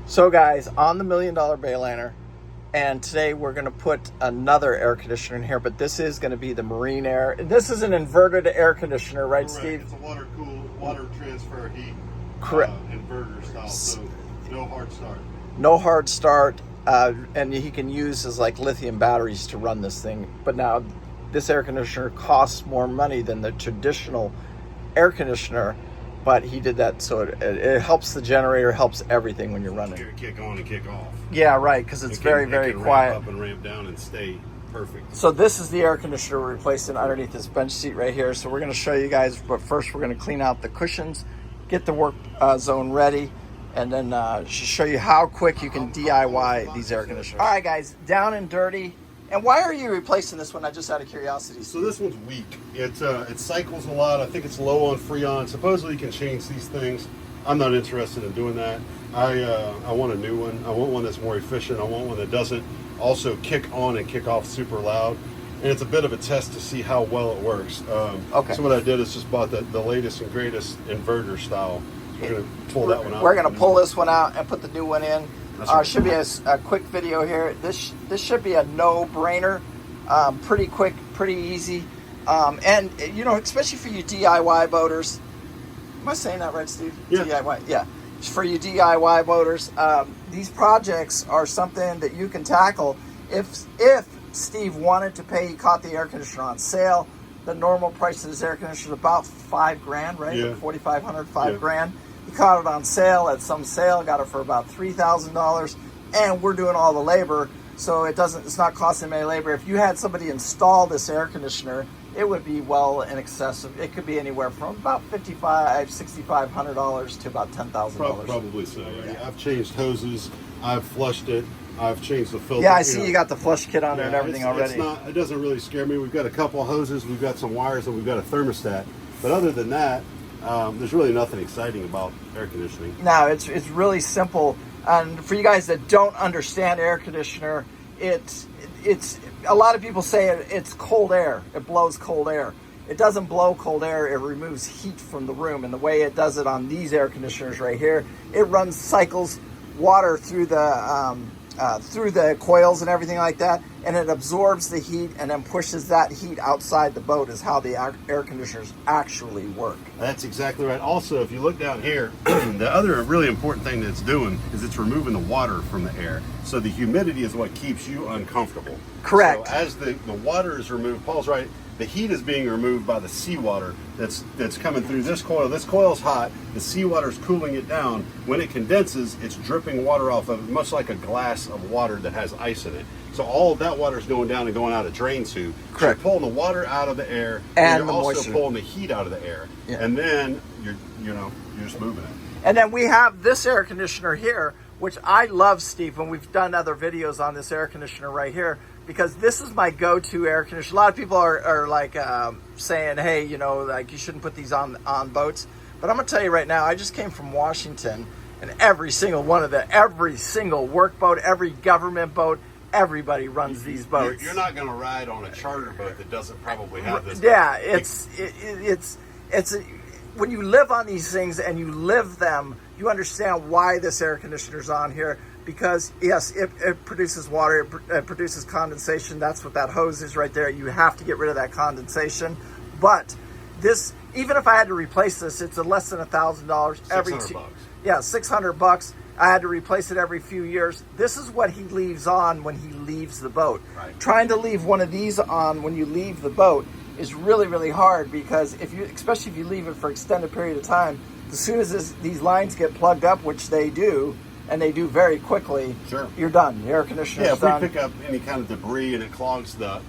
So guys, on the $1 Million Bayliner, and today we're going to put another air conditioner in here, but this is going to be the Marine Air. This is an inverted air conditioner, right, Correct. Steve? It's a water-cooled, water transfer heat inverter style, so no hard start. No hard start, and he can use his like lithium batteries to run this thing. But now this air conditioner costs more money than the traditional air conditioner, but he did that so it helps the generator, helps everything when you're running. Kick on and kick off. Yeah, right, because it's very quiet. Ramp up and ramp down and stay perfect. So this is the air conditioner we're replacing underneath this bench seat right here. So we're going to show you guys, but first we're going to clean out the cushions, get the work zone ready, and then show you how quick you can DIY these air conditioners. All right, guys, down and dirty. And why are you replacing this one? I just out of curiosity. So this one's weak. It cycles a lot. I think it's low on Freon. Supposedly you can change these things. I'm not interested in doing that. I want a new one. I want one that's more efficient. I want one that doesn't also kick on and kick off super loud. And it's a bit of a test to see how well it works. Okay. So what I did is just bought the latest and greatest inverter style. We're going to pull that one out. We're going to pull this one out and put the new one in. Should be a quick video here. This should be a no-brainer. Pretty quick, pretty easy. And, you know, especially for you DIY boaters. Am I saying that right, Steve? Yeah. DIY, yeah. For you DIY boaters, these projects are something that you can tackle. If Steve wanted to pay, he caught the air conditioner on sale. The normal price of this air conditioner is about $5,000, right? Yeah. 4,500, $5,000. He caught it on sale at some sale, got it for about $3,000, and we're doing all the labor, so it's not costing him any labor. If you had somebody install this air conditioner, it would be well in excess of, it could be anywhere from about $6,500 to about $10,000. Probably so. Yeah. I've changed hoses, I've flushed it, I've changed the filter. Yeah, I see you got the flush kit on there and everything already. It doesn't really scare me. We've got a couple of hoses, we've got some wires, and we've got a thermostat. But other than that, there's really nothing exciting about air conditioning. No, it's really simple. And for you guys that don't understand air conditioner, it's a lot of people say it's cold air. It blows cold air. It doesn't blow cold air. It removes heat from the room. And the way it does it on these air conditioners right here, it cycles water through the coils and everything like that, and it absorbs the heat and then pushes that heat outside the boat is how the air conditioners actually work. That's exactly right. Also, if you look down here, the other really important thing that it's doing is it's removing the water from the air. So the humidity is what keeps you uncomfortable. Correct. So as the water is removed, Paul's right, the heat is being removed by the seawater that's coming through this coil. This coil is hot. The seawater is cooling it down. When it condenses, it's dripping water off of it, much like a glass of water that has ice in it. So all of that water is going down and going out a drain tube. Correct. So you're pulling the water out of the air, and you're the also moisture. pulling the heat out of the air. Yeah. And then you're just moving it. And then we have this air conditioner here, which I love, Steve, and we've done other videos on this air conditioner right here, because this is my go-to air conditioner. A lot of people are like saying, hey, you know, like you shouldn't put these on boats. But I'm gonna tell you right now, I just came from Washington, and every single work boat, every government boat, everybody runs these boats. You're not gonna ride on a charter boat that doesn't probably have this. Yeah, it's when you live on these things and you live them, you understand why this air conditioner's on here. Because yes, it produces water, it produces condensation. That's what that hose is right there. You have to get rid of that condensation. But this, even if I had to replace this, it's less than $1,000 every $600. Yeah, $600. I had to replace it every few years. This is what he leaves on when he leaves the boat. Right. Trying to leave one of these on when you leave the boat is really, really hard, because especially if you leave it for extended period of time, as soon as these lines get plugged up, which they do, and they do very quickly, sure, you're done. The air conditioner's done. If we pick up any kind of debris and it clogs the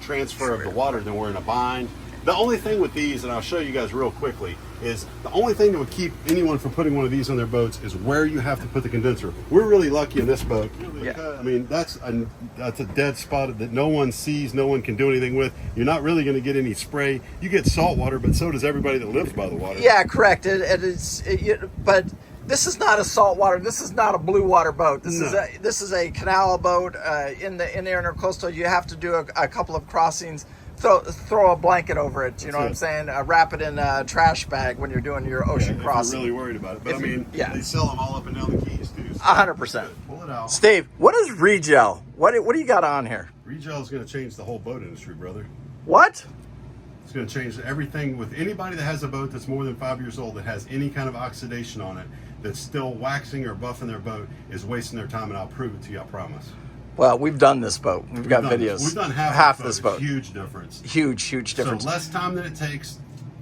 transfer of the water, then we're in a bind. The only thing with these, and I'll show you guys real quickly, is the only thing that would keep anyone from putting one of these on their boats is where you have to put the condenser. We're really lucky in this boat. Yeah. I mean, that's a dead spot that no one sees, no one can do anything with. You're not really going to get any spray. You get salt water, but so does everybody that lives by the water. Yeah, correct. But this is not a saltwater. This is not a blue water boat. This is a canal boat in the intercoastal. You have to do a couple of crossings throw a blanket over it. You know what I'm saying? Wrap it in a trash bag when you're doing your ocean crossing. If you're really worried about it. But they sell them all up and down the Keys too. So 100%. Pull it out. Steve, what is Regel? What do you got on here? Regel is going to change the whole boat industry, brother. What? It's going to change everything with anybody that has a boat that's more than 5 years old that has any kind of oxidation on it, that's still waxing or buffing their boat, is wasting their time, and I'll prove it to you, I promise. Well, we've done this boat. We've got videos. We've done half this boat. Huge difference. Huge difference. So less time than it takes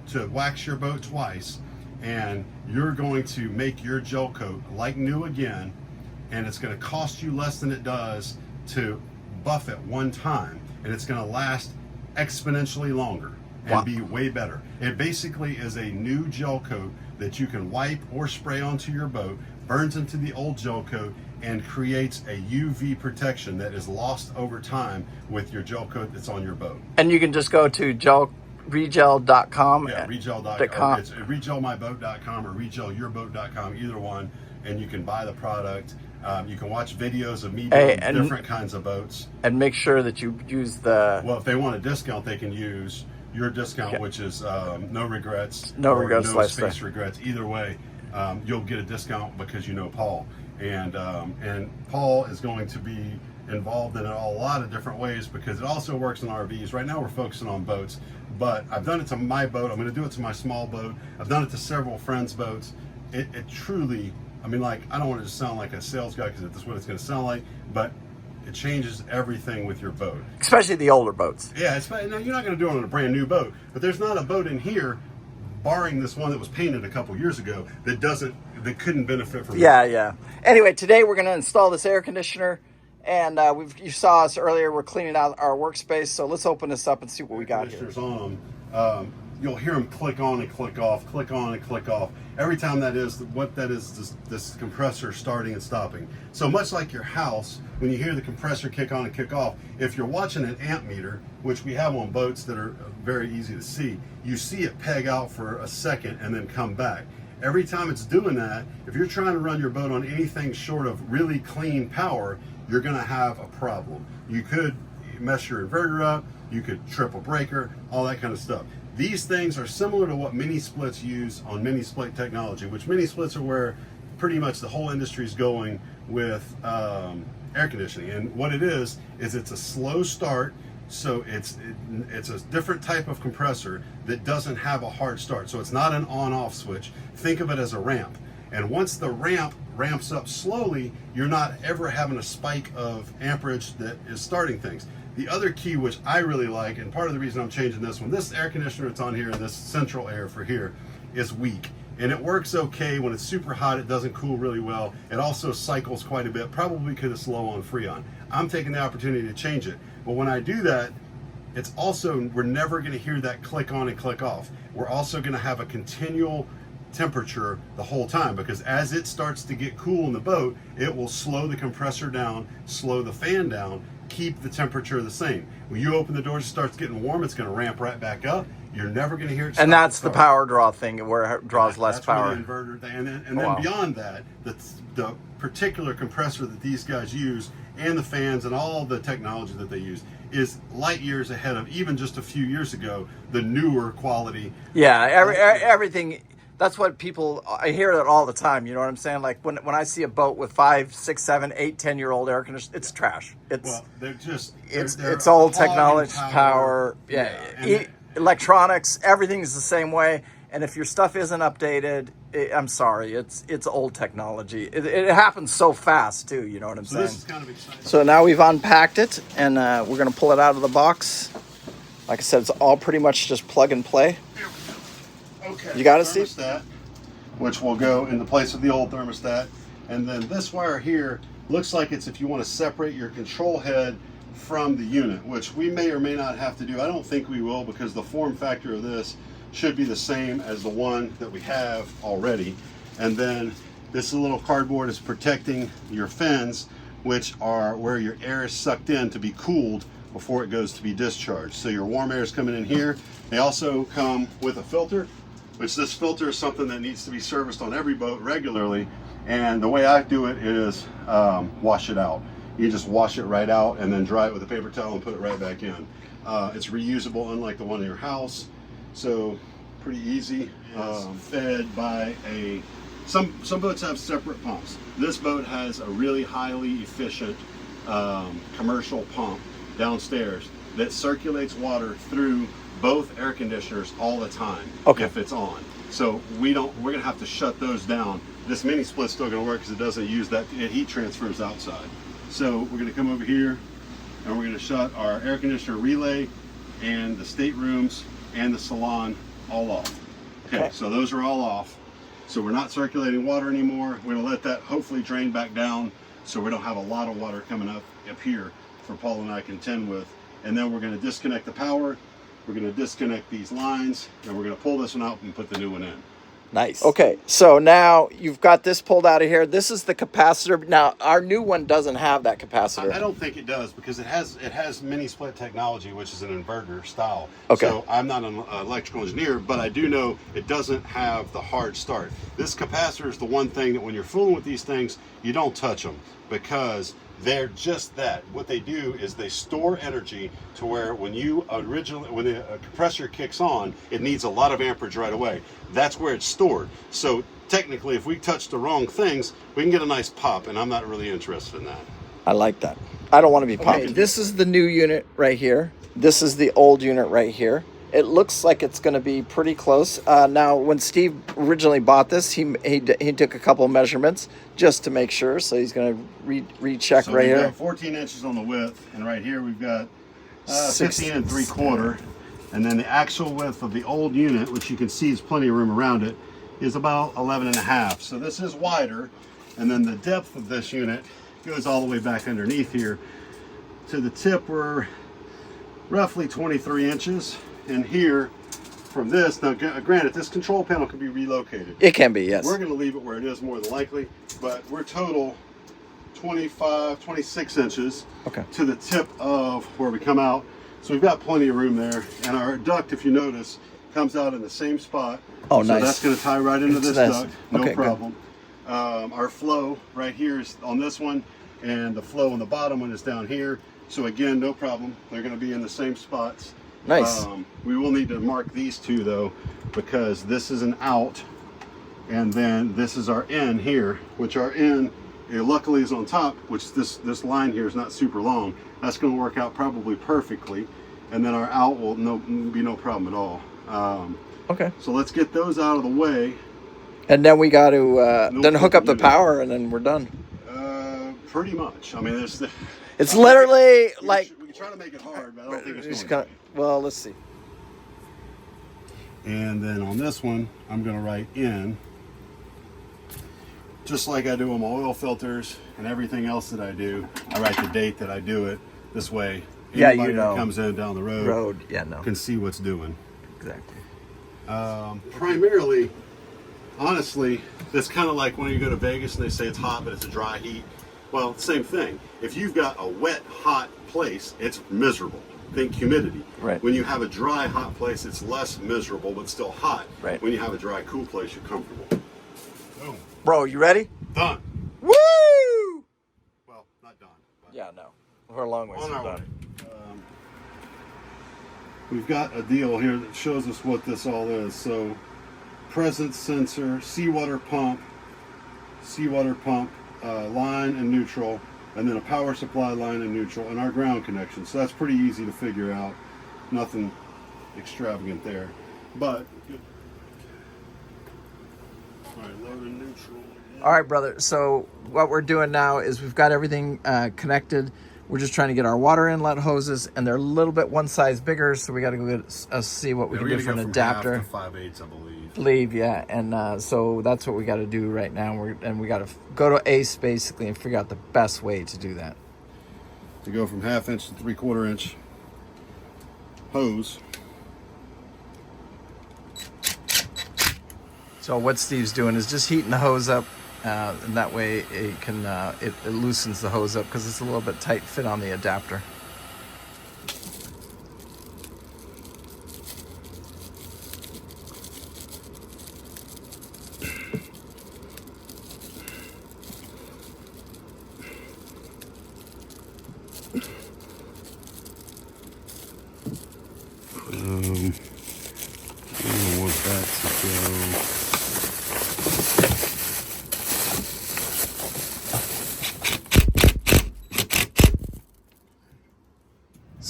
to wax your boat twice, and you're going to make your gel coat like new again, and it's going to cost you less than it does to buff it one time, and it's going to last exponentially longer and be way better. It basically is a new gel coat that you can wipe or spray onto your boat, burns into the old gel coat, and creates a UV protection that is lost over time with your gel coat that's on your boat. And you can just go to regel.com. Yeah, regel.com. It's regelmyboat.com or regelyourboat.com, either one, and you can buy the product. You can watch videos of me doing different kinds of boats. And make sure that you use the... Well, if they want a discount, they can use your discount, which is no regrets. No regrets. No space regrets. Either way, you'll get a discount because you know Paul. And Paul is going to be involved in it a lot of different ways because it also works in RVs. Right now we're focusing on boats, but I've done it to my boat. I'm going to do it to my small boat. I've done it to several friends' boats. It truly... I mean, like, I don't want to just sound like a sales guy because that's what it's going to sound like, but it changes everything with your boat. Especially the older boats. Yeah, now you're not going to do it on a brand new boat, but there's not a boat in here, barring this one that was painted a couple years ago, that couldn't benefit from it. Yeah. Anyway, today we're going to install this air conditioner, and you saw us earlier. We're cleaning out our workspace, so let's open this up and see what we got here. On them. You'll hear them click on and click off, click on and click off. Every time what that is this compressor starting and stopping. So much like your house, when you hear the compressor kick on and kick off, if you're watching an amp meter, which we have on boats that are very easy to see, you see it peg out for a second and then come back. Every time it's doing that, if you're trying to run your boat on anything short of really clean power, you're going to have a problem. You could mess your inverter up, you could trip a breaker, all that kind of stuff. These things are similar to what mini splits use on mini split technology, which mini splits are where pretty much the whole industry is going with air conditioning. And what it is it's a slow start. So it's a different type of compressor that doesn't have a hard start. So it's not an on-off switch. Think of it as a ramp. And once the ramp ramps up slowly, you're not ever having a spike of amperage that is starting things. The other key, which I really like, and part of the reason I'm changing this one, this air conditioner that's on here, and this central air for here, is weak. And it works okay. When it's super hot, it doesn't cool really well. It also cycles quite a bit, probably because it's low on Freon. I'm taking the opportunity to change it. But when I do that, it's also, we're never going to hear that click on and click off. We're also going to have a continual temperature the whole time, because as it starts to get cool in the boat, it will slow the compressor down, slow the fan down, keep the temperature the same. When you open the doors, it starts getting warm, it's going to ramp right back up. You're never going to hear it stop. And that's the power draw thing, where it draws less power. That's where the inverter, and then beyond that, the particular compressor that these guys use, and the fans and all the technology that they use, is light years ahead of even just a few years ago, the newer quality. Yeah, everything. That's what I hear that all the time. You know what I'm saying? Like when I see a boat with 5, 6, 7, 8, 10-year-old air conditioners, it's trash. It's old technology, power. Yeah. Electronics, everything's the same way. And if your stuff isn't updated, I'm sorry, it's old technology. It happens so fast too. You know what I'm saying? This is kind of exciting. So now we've unpacked it, and we're gonna pull it out of the box. Like I said, it's all pretty much just plug and play. Okay. You got it, Steve? Thermostat, which will go in the place of the old thermostat, and then this wire here looks like it's if you want to separate your control head from the unit, which we may or may not have to do. I don't think we will, because the form factor of this should be the same as the one that we have already. And then this little cardboard is protecting your fins, which are where your air is sucked in to be cooled before it goes to be discharged. So your warm air is coming in here. They also come with a filter, which this filter is something that needs to be serviced on every boat regularly. And the way I do it is wash it out. You just wash it right out and then dry it with a paper towel and put it right back in. It's reusable, unlike the one in your house. So pretty easy. Fed by some boats have separate pumps. This boat has a really highly efficient commercial pump downstairs that circulates water through both air conditioners all the time if it's on. So we're gonna have to shut those down. This mini split's still gonna work because it doesn't use that heat transfers outside. So we're gonna come over here and we're gonna shut our air conditioner relay and the staterooms and the salon all off. Okay, so those are all off. So we're not circulating water anymore. We're gonna let that hopefully drain back down so we don't have a lot of water coming up here for Paul and I contend with. And then we're gonna disconnect the power. We're going to disconnect these lines, and we're going to pull this one out and put the new one in. Nice. Okay, so now you've got this pulled out of here. This is the capacitor. Now, our new one doesn't have that capacitor. I don't think it does because it has mini split technology, which is an inverter style. Okay. So I'm not an electrical engineer, but I do know it doesn't have the hard start. This capacitor is the one thing that when you're fooling with these things, you don't touch them because they're just that. What they do is they store energy to where when the compressor kicks on, it needs a lot of amperage right away. That's where it's stored. So technically, if we touch the wrong things, we can get a nice pop, and I'm not really interested in that. I like that. I don't want to be popping. Okay, this is the new unit right here. This is the old unit right here. It looks like it's going to be pretty close. Now, when Steve originally bought this, he took a couple of measurements just to make sure. So he's going to recheck right here. We've got 14 inches on the width, and right here we've got 15 3/4. And then the actual width of the old unit, which you can see is plenty of room around it, is about 11.5. So this is wider, and then the depth of this unit goes all the way back underneath here to the tip. We're roughly 23 inches. And here, from this, now granted, this control panel can be relocated. It can be, yes. We're going to leave it where it is more than likely, but we're total 26 inches to the tip of where we come out. So we've got plenty of room there. And our duct, if you notice, comes out in the same spot. Oh, nice. So that's going to tie right into this duct, no problem. Our flow right here is on this one, and the flow on the bottom one is down here. So again, no problem. They're going to be in the same spots. Nice. We will need to mark these two though, because this is an out, and then this is our in here, which our in luckily is on top, which this line here is not super long. That's going to work out probably perfectly, and then our out will be no problem at all. Okay. So let's get those out of the way, and then we got to then hook up the power, and then we're done. Pretty much. I mean, it's literally like we can try to make it hard, but I don't think it's going to be. Well, let's see. And then on this one, I'm going to write in, just like I do on my oil filters and everything else that I do. I write the date that I do it. This way, anybody that comes in down the road can see what's doing. Exactly. Primarily, honestly, that's kind of like when you go to Vegas and they say it's hot, but it's a dry heat. Well, same thing. If you've got a wet, hot place, it's miserable. Think humidity. Right. When you have a dry, hot place, it's less miserable, but still hot. Right. When you have a dry, cool place, you're comfortable. Boom. Bro, you ready? Done. Woo! Well, not done. But Yeah, no. We're a long way from done. We've got a deal here that shows us what this all is. So, presence sensor, seawater pump, line and neutral, and then a power supply line and neutral, and our ground connection. So that's pretty easy to figure out. Nothing extravagant there. But, all right, load and neutral. All right, brother. So what we're doing now is we've got everything connected. We're just trying to get our water inlet hoses, and they're a little bit one size bigger, so we got to go get, see what we can do for an adapter. Half to 5/8, I believe. Yeah, and so that's what we got to do right now. We got to go to ACE basically and figure out the best way to do that. To go from 1/2 inch to 3/4 inch hose. So what Steve's doing is just heating the hose up, and that way it can it loosens the hose up because it's a little bit tight fit on the adapter.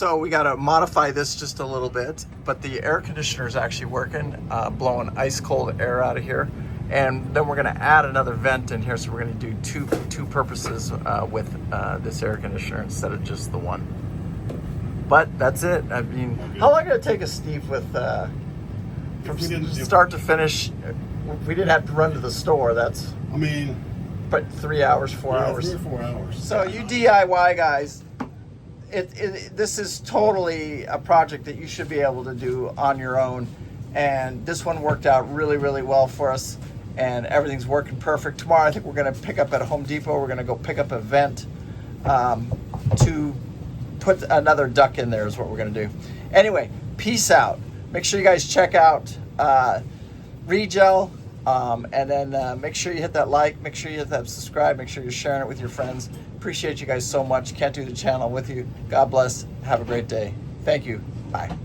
So we got to modify this just a little bit, but the air conditioner is actually working, blowing ice cold air out of here. And then we're going to add another vent in here, so we're going to do two purposes with this air conditioner instead of just the one. But that's it. I mean, how long did it take us, Steve, with from start to finish? We didn't have to run to the store. That's, I mean, but 3 hours, 4 hours. 3 or 4 hours. So you DIY guys, this is totally a project that you should be able to do on your own. And this one worked out really, really well for us. And everything's working perfect. Tomorrow, I think we're going to pick up at Home Depot. We're going to go pick up a vent to put another duct in there is what we're going to do. Anyway, peace out. Make sure you guys check out Regel. And then make sure you hit that like. Make sure you hit that subscribe. Make sure you're sharing it with your friends. Appreciate you guys so much. Can't do the channel with you. God bless. Have a great day. Thank you. Bye.